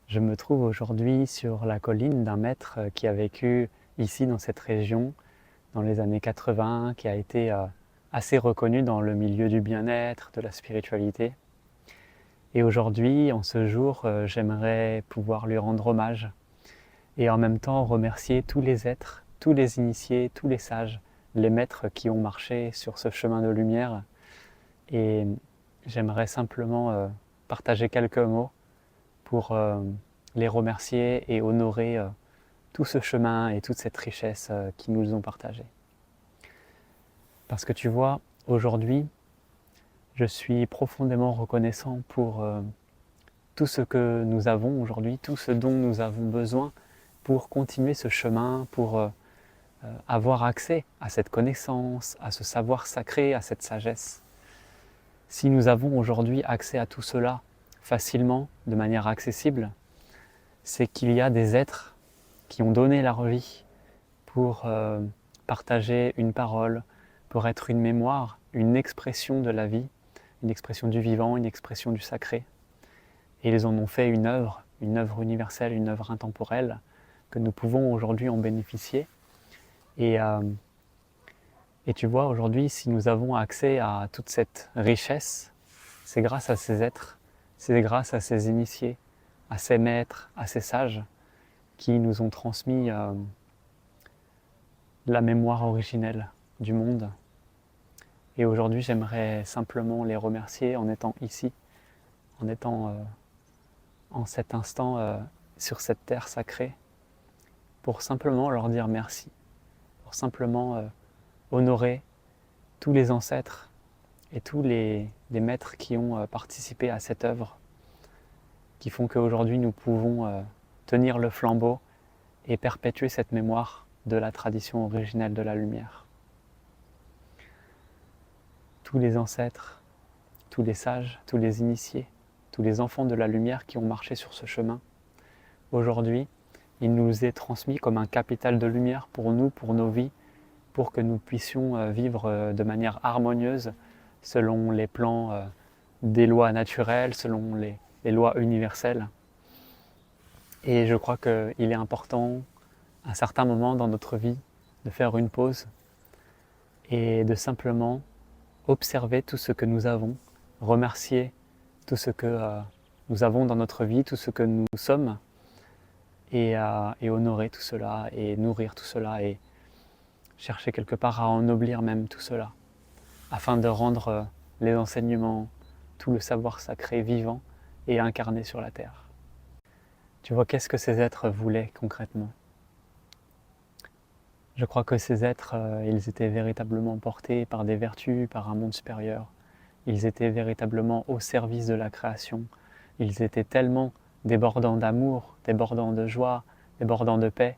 Je me trouve aujourd'hui sur la colline d'un maître qui a vécu ici dans cette région dans les années 80, qui a été assez reconnu dans le milieu du bien-être, de la spiritualité. Et aujourd'hui, en ce jour, j'aimerais pouvoir lui rendre hommage et en même temps remercier tous les êtres, tous les initiés, tous les sages, les maîtres qui ont marché sur ce chemin de lumière. Et j'aimerais simplement partager quelques mots pour les remercier et honorer tout ce chemin et toute cette richesse qu'ils nous ont partagée. Parce que tu vois, aujourd'hui, je suis profondément reconnaissant pour tout ce que nous avons aujourd'hui, tout ce dont nous avons besoin pour continuer ce chemin, pour avoir accès à cette connaissance, à ce savoir sacré, à cette sagesse. Si nous avons aujourd'hui accès à tout cela facilement, de manière accessible, c'est qu'il y a des êtres qui ont donné leur vie pour partager une parole, pour être une mémoire, une expression de la vie, une expression du vivant, une expression du sacré. Et ils en ont fait une œuvre universelle, une œuvre intemporelle, que nous pouvons aujourd'hui en bénéficier. Et tu vois, aujourd'hui, si nous avons accès à toute cette richesse, c'est grâce à ces êtres, c'est grâce à ces initiés, à ces maîtres, à ces sages, qui nous ont transmis la mémoire originelle du monde. Et aujourd'hui, j'aimerais simplement les remercier en étant ici, en étant en cet instant sur cette terre sacrée, pour simplement leur dire merci, pour simplement honorer tous les ancêtres et tous les maîtres qui ont participé à cette œuvre, qui font qu'aujourd'hui nous pouvons tenir le flambeau et perpétuer cette mémoire de la tradition originelle de la lumière. Tous les ancêtres, tous les sages, tous les initiés, tous les enfants de la lumière qui ont marché sur ce chemin, aujourd'hui, il nous est transmis comme un capital de lumière pour nous, pour nos vies, pour que nous puissions vivre de manière harmonieuse selon les plans des lois naturelles, selon les lois universelles. Et je crois qu'il est important, à certains moments dans notre vie, de faire une pause et de simplement observer tout ce que nous avons, remercier tout ce que nous avons dans notre vie, tout ce que nous sommes, et honorer tout cela, et nourrir tout cela, et chercher quelque part à ennoblir même tout cela, afin de rendre les enseignements, tout le savoir sacré vivant et incarné sur la terre. Tu vois, qu'est-ce que ces êtres voulaient concrètement ? Je crois que ces êtres, ils étaient véritablement portés par des vertus, par un monde supérieur. Ils étaient véritablement au service de la création. Ils étaient tellement débordants d'amour, débordants de joie, débordants de paix,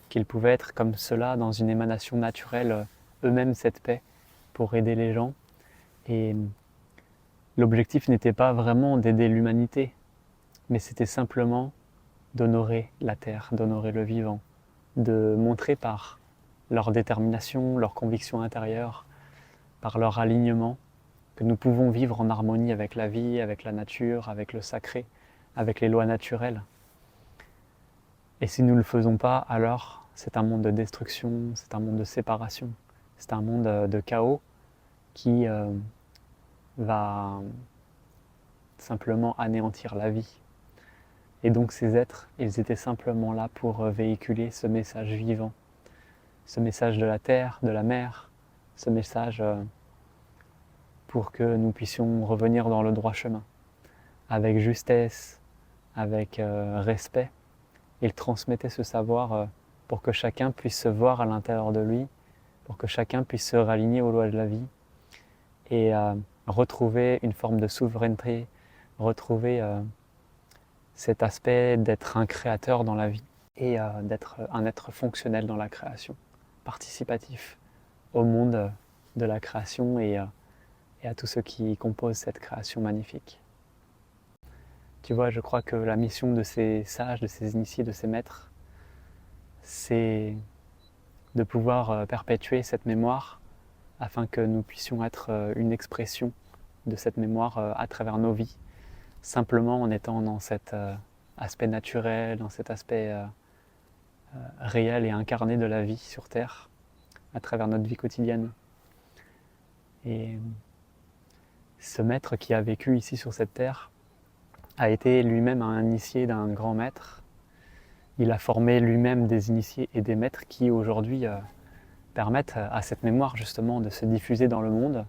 qu'ils pouvaient être comme cela dans une émanation naturelle, eux-mêmes cette paix, pour aider les gens. Et l'objectif n'était pas vraiment d'aider l'humanité, mais c'était simplement d'honorer la terre, d'honorer le vivant, de montrer par leur détermination, leur conviction intérieure, par leur alignement, que nous pouvons vivre en harmonie avec la vie, avec la nature, avec le sacré, avec les lois naturelles. Et si nous ne le faisons pas, alors c'est un monde de destruction, c'est un monde de séparation, c'est un monde de chaos qui va simplement anéantir la vie. Et donc ces êtres, ils étaient simplement là pour véhiculer ce message vivant, ce message de la terre, de la mer, ce message pour que nous puissions revenir dans le droit chemin, avec justesse, avec respect. Ils transmettaient ce savoir pour que chacun puisse se voir à l'intérieur de lui, pour que chacun puisse se raligner aux lois de la vie et retrouver une forme de souveraineté, retrouver cet aspect d'être un créateur dans la vie et d'être un être fonctionnel dans la création, participatif au monde de la création et à tout ce qui compose cette création magnifique. Tu vois, je crois que la mission de ces sages, de ces initiés, de ces maîtres, c'est de pouvoir perpétuer cette mémoire afin que nous puissions être une expression de cette mémoire à travers nos vies, simplement en étant dans cette aspect naturel, dans cet aspect réel et incarné de la vie sur Terre, à travers notre vie quotidienne. Et ce maître qui a vécu ici sur cette terre a été lui-même un initié d'un grand maître. Il a formé lui-même des initiés et des maîtres qui aujourd'hui permettent à cette mémoire justement de se diffuser dans le monde.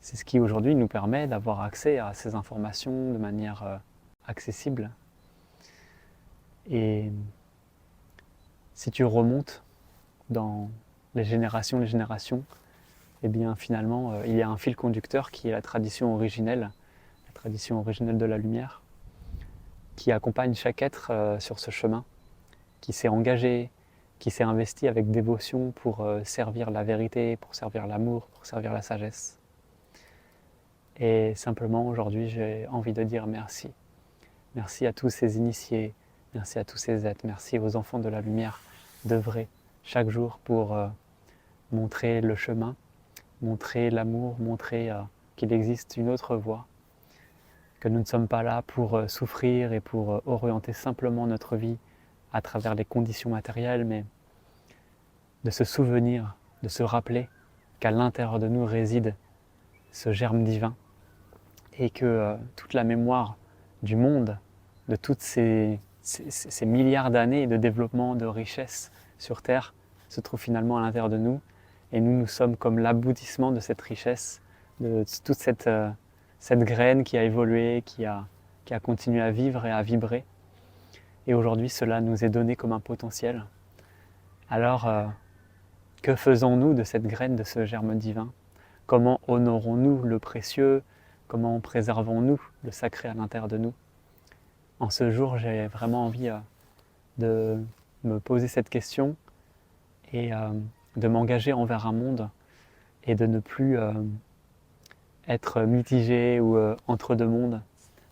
C'est ce qui aujourd'hui nous permet d'avoir accès à ces informations de manière accessible. Et si tu remontes dans les générations, eh bien finalement il y a un fil conducteur qui est la tradition originelle de la lumière, qui accompagne chaque être sur ce chemin, qui s'est engagé, qui s'est investi avec dévotion pour servir la vérité, pour servir l'amour, pour servir la sagesse. Et simplement aujourd'hui j'ai envie de dire merci. Merci à tous ces initiés, merci à tous ces êtres, merci aux enfants de la lumière d'œuvrer chaque jour pour montrer le chemin, montrer l'amour, montrer qu'il existe une autre voie, que nous ne sommes pas là pour souffrir et pour orienter simplement notre vie à travers les conditions matérielles, mais de se souvenir, de se rappeler qu'à l'intérieur de nous réside ce germe divin et que toute la mémoire du monde, de toutes ces milliards d'années de développement, de richesse sur Terre, se trouve finalement à l'intérieur de nous. Et nous sommes comme l'aboutissement de cette richesse, de toute cette graine qui a évolué, qui a continué à vivre et à vibrer. Et aujourd'hui, cela nous est donné comme un potentiel. Alors, que faisons-nous de cette graine, de ce germe divin? Comment honorons-nous le précieux? Comment préservons-nous le sacré à l'intérieur de nous? En ce jour, j'ai vraiment envie de me poser cette question et de m'engager envers un monde et de ne plus être mitigé ou entre deux mondes,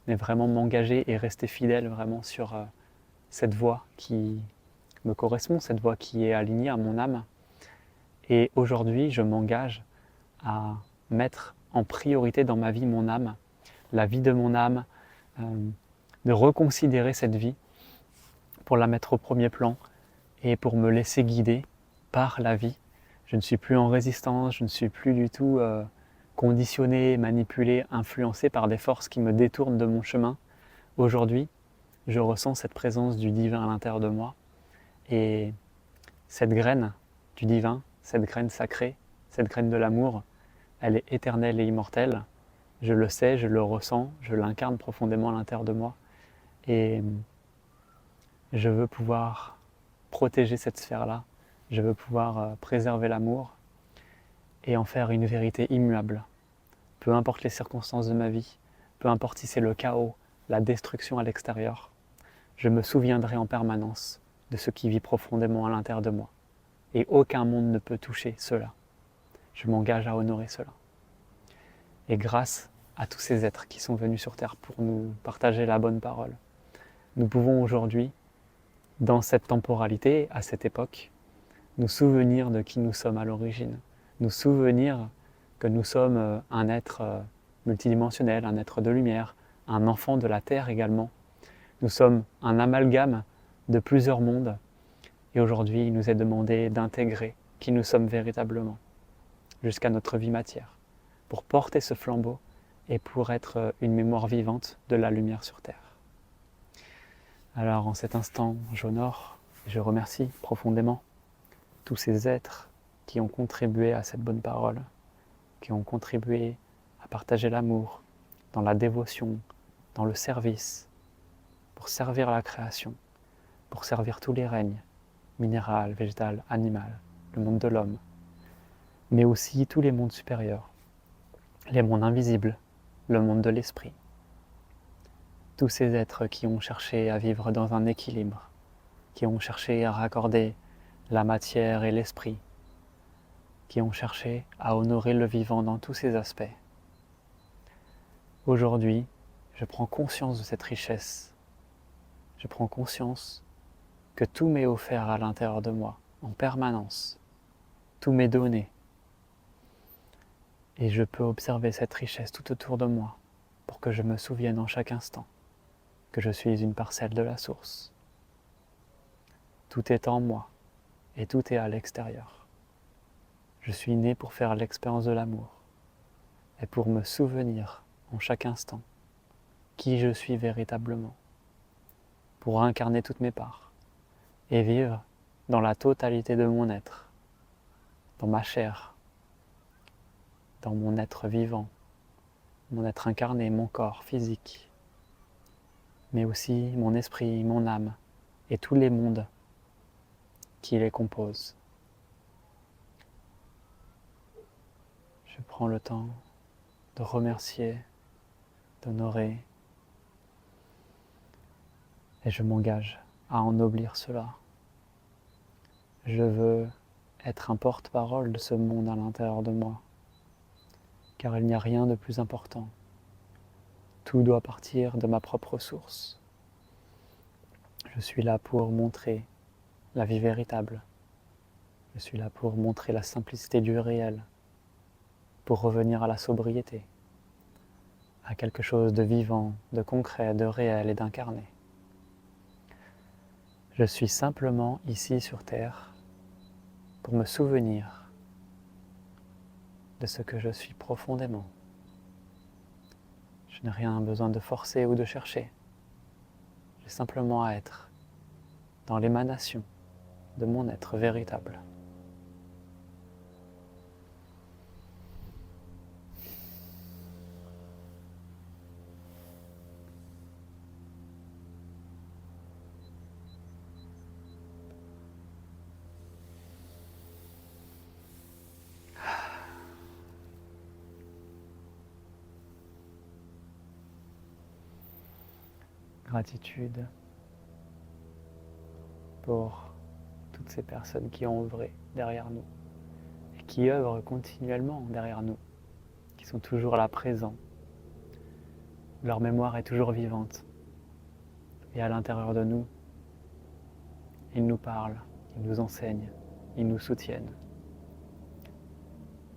mais vraiment m'engager et rester fidèle vraiment sur cette voie qui me correspond, cette voie qui est alignée à mon âme. Et aujourd'hui, je m'engage à mettre en priorité dans ma vie mon âme, la vie de mon âme, de reconsidérer cette vie pour la mettre au premier plan et pour me laisser guider par la vie. Je ne suis plus en résistance, je ne suis plus du tout conditionné, manipulé, influencé par des forces qui me détournent de mon chemin. Aujourd'hui, je ressens cette présence du divin à l'intérieur de moi et cette graine du divin, cette graine sacrée, cette graine de l'amour, elle est éternelle et immortelle. Je le sais, je le ressens, je l'incarne profondément à l'intérieur de moi et je veux pouvoir protéger cette sphère-là, je veux pouvoir préserver l'amour et en faire une vérité immuable. Peu importe les circonstances de ma vie, peu importe si c'est le chaos, la destruction à l'extérieur, je me souviendrai en permanence de ce qui vit profondément à l'intérieur de moi. Et aucun monde ne peut toucher cela. Je m'engage à honorer cela. Et grâce à tous ces êtres qui sont venus sur Terre pour nous partager la bonne parole, nous pouvons aujourd'hui, dans cette temporalité, à cette époque, nous souvenir de qui nous sommes à l'origine, nous souvenir que nous sommes un être multidimensionnel, un être de lumière, un enfant de la Terre également. Nous sommes un amalgame de plusieurs mondes et aujourd'hui il nous est demandé d'intégrer qui nous sommes véritablement jusqu'à notre vie matière pour porter ce flambeau et pour être une mémoire vivante de la lumière sur Terre. Alors en cet instant, j'honore et je remercie profondément tous ces êtres qui ont contribué à cette bonne parole, qui ont contribué à partager l'amour dans la dévotion, dans le service, pour servir la création, pour servir tous les règnes, minéral, végétal, animal, le monde de l'homme, mais aussi tous les mondes supérieurs, les mondes invisibles, le monde de l'esprit. Tous ces êtres qui ont cherché à vivre dans un équilibre, qui ont cherché à raccorder la matière et l'esprit, qui ont cherché à honorer le vivant dans tous ses aspects. Aujourd'hui, je prends conscience de cette richesse. Je prends conscience que tout m'est offert à l'intérieur de moi, en permanence. Tout m'est donné. Et je peux observer cette richesse tout autour de moi pour que je me souvienne en chaque instant que je suis une parcelle de la source. Tout est en moi et tout est à l'extérieur. Je suis né pour faire l'expérience de l'amour et pour me souvenir en chaque instant qui je suis véritablement, pour incarner toutes mes parts et vivre dans la totalité de mon être, dans ma chair, dans mon être vivant, mon être incarné, mon corps physique, mais aussi mon esprit, mon âme et tous les mondes qui les composent. Je prends le temps de remercier, d'honorer, et je m'engage à ennoblir cela. Je veux être un porte-parole de ce monde à l'intérieur de moi, car il n'y a rien de plus important. Tout doit partir de ma propre source. Je suis là pour montrer la vie véritable. Je suis là pour montrer la simplicité du réel, pour revenir à la sobriété, à quelque chose de vivant, de concret, de réel et d'incarné. Je suis simplement ici sur Terre pour me souvenir de ce que je suis profondément. Je n'ai rien besoin de forcer ou de chercher. J'ai simplement à être dans l'émanation de mon être véritable. Gratitude pour toutes ces personnes qui ont œuvré derrière nous et qui œuvrent continuellement derrière nous, qui sont toujours là présents. Leur mémoire est toujours vivante et à l'intérieur de nous, ils nous parlent, ils nous enseignent, ils nous soutiennent.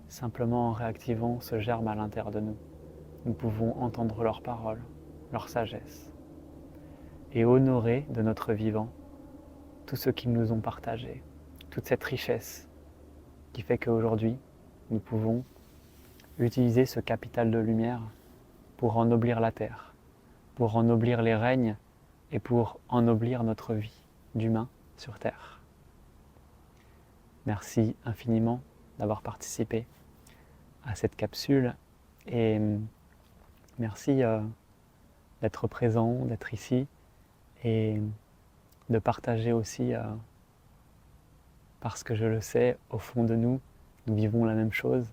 Simplement en réactivant ce germe à l'intérieur de nous, nous pouvons entendre leurs paroles, leur sagesse et honorer de notre vivant tout ce qu'ils nous ont partagé, toute cette richesse qui fait qu'aujourd'hui, nous pouvons utiliser ce capital de lumière pour ennoblir la terre, pour ennoblir les règnes et pour ennoblir notre vie d'humain sur terre. Merci infiniment d'avoir participé à cette capsule et merci d'être présent, d'être ici et de partager aussi parce que je le sais, au fond de nous, nous vivons la même chose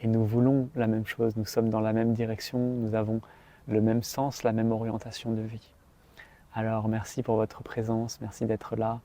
et nous voulons la même chose, nous sommes dans la même direction, nous avons le même sens, la même orientation de vie. Alors merci pour votre présence, merci d'être là,